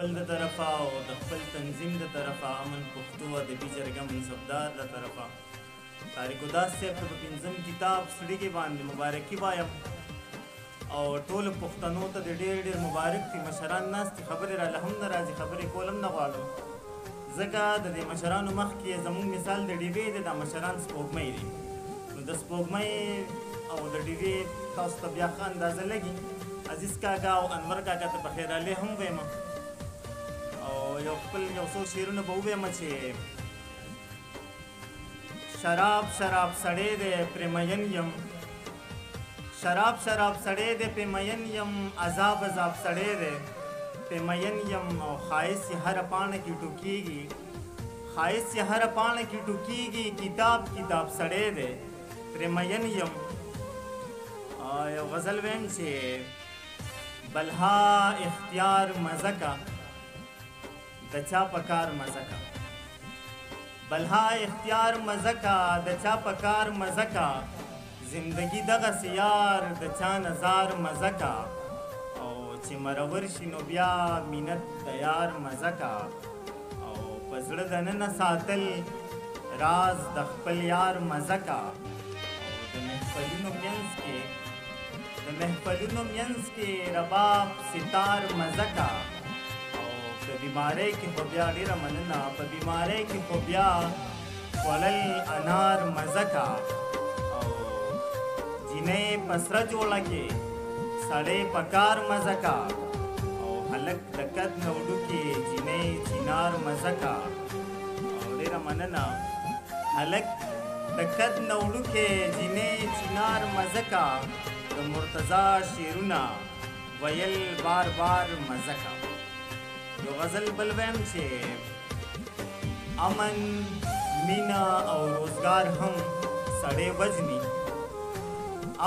خپل د طرفه او د خپل تنظیم د طرفه امن پښتو ادبي جرګه منصبدار له طرفه طارق وداس صاحب ته په پنځم کتاب سړیږي باندې مبارکي وایم او ټولو پښتنو ته د ډېر ډېر مبارک دي. مشران ناست دي، خبرې راله هم نه راځي، خبرې کول هم نه غواړو ځکه د دې مشرانو مخکې زموږ مثال د ډیوې دی، دا مشران سپوږمۍ دي. نو د سپوږمۍ او د ډیوې تاسو ته بیا ښه اندازه لګي. عزیز کاکا او انور کاکا ته بخیر علي هم وایم او یو خپل یو څو شعرونه به ووایم چې شراب شراب سړی دی پرې مین یم، شراب شراب سړی دی پې مین یم، عذاب عذاب سړی دی پې مین یم او ښایست یې هره پاڼه کې ټوکېږي، ښایست یې هره پاڼه کې ټوکېږي، کتاب کتاب سړی دی پرې مین یم. یو غزل ویم چې بلها اختیار مزه کا د چا په کار مزه کا، بلها اختیار مزه کا د چا په کار مزه کا، زندگی دغسې یار د چا نظار مزه کا، او چې مرور شي نو بیا مینت د یار مزه کا، او په زړه دننه ساتل راز د خپل یار مزه کا، او د محفلونو منځ کې د محفلونو منځ کې رباب ستار مزه کا، او په بیمارۍ کې خو بیا ډېره مننه، په بیمارۍ کې خو بیا خوړل انار مزه کا، او جینۍ په سره جوړه کې سړی په کار مزه کا، او هلک د قد نه وډوکې جینۍ چینار مزه کا، او ډېره مننه. هلک د قد نه وډوکې جینۍ چینار مزه کا، د مرتضی شعرونه ویل بار بار مزه کا. یو غزل بل ویم چې امن مینا او روزګار هم سړی وژني،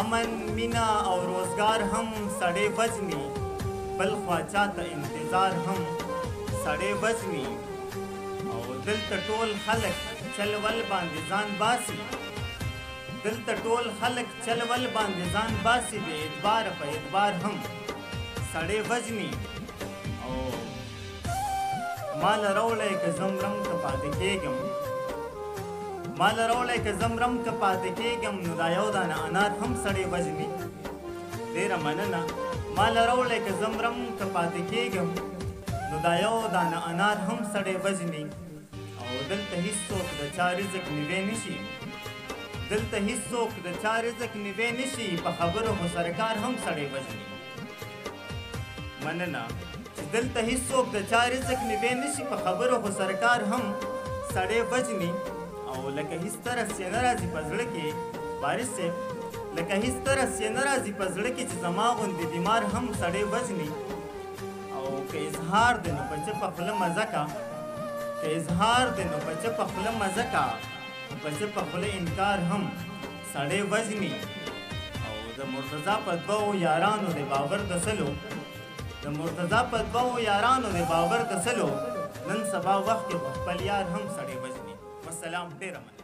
امن مینا او روزګار هم سړی وژني، بل خوا چاته انتظار هم سړی وژني، او دلته ټول خلک چل ول باندې ځان باسي، دلته ټول خلک چل ول باندې ځان باسي، بې اعتبار په اعتبار هم سړی وژني، او مال راوړی که زمرم که پاتې کېږم، مال راوړی که زمرم که پاتې کېږم، نو دا یو دانه انار هم سړی وژني. ډېره مننه. مال راوړی که زمرم که پاتې کېږم، نو دا یو دانه انار هم سړی وژني، او دلته هېڅوک د چا رزق نیوی نشي، دلته هېڅوک د چا رزق نیوی نشي، په خبرو خو سرکار هم سړی وژني. مننه. چې دلته هېڅوک د چا رزق نیوی نشي، په خبرو خو سرکار هم سړی وژني، او لکه هېڅ طرز یې نه راځي په زړه کې وارث صاحب، لکه هېڅ طرز یې نه راځي په زړه کې چې زما غوندې بیمار هم سړی وژني، او که اظهار دی نو په چپه خوله مزه کا، که اظهار دی نو په چپه خوله مزه کا، په چپه خوله انکار هم سړی وژني، او د مرتضی په دوو یارانو د باور د سلو، د مرتضی په دوو یارانو د باور د سلو، نن سبا وخت کې خپل یار هم سړی وژني. والسلام. ډېره مننه.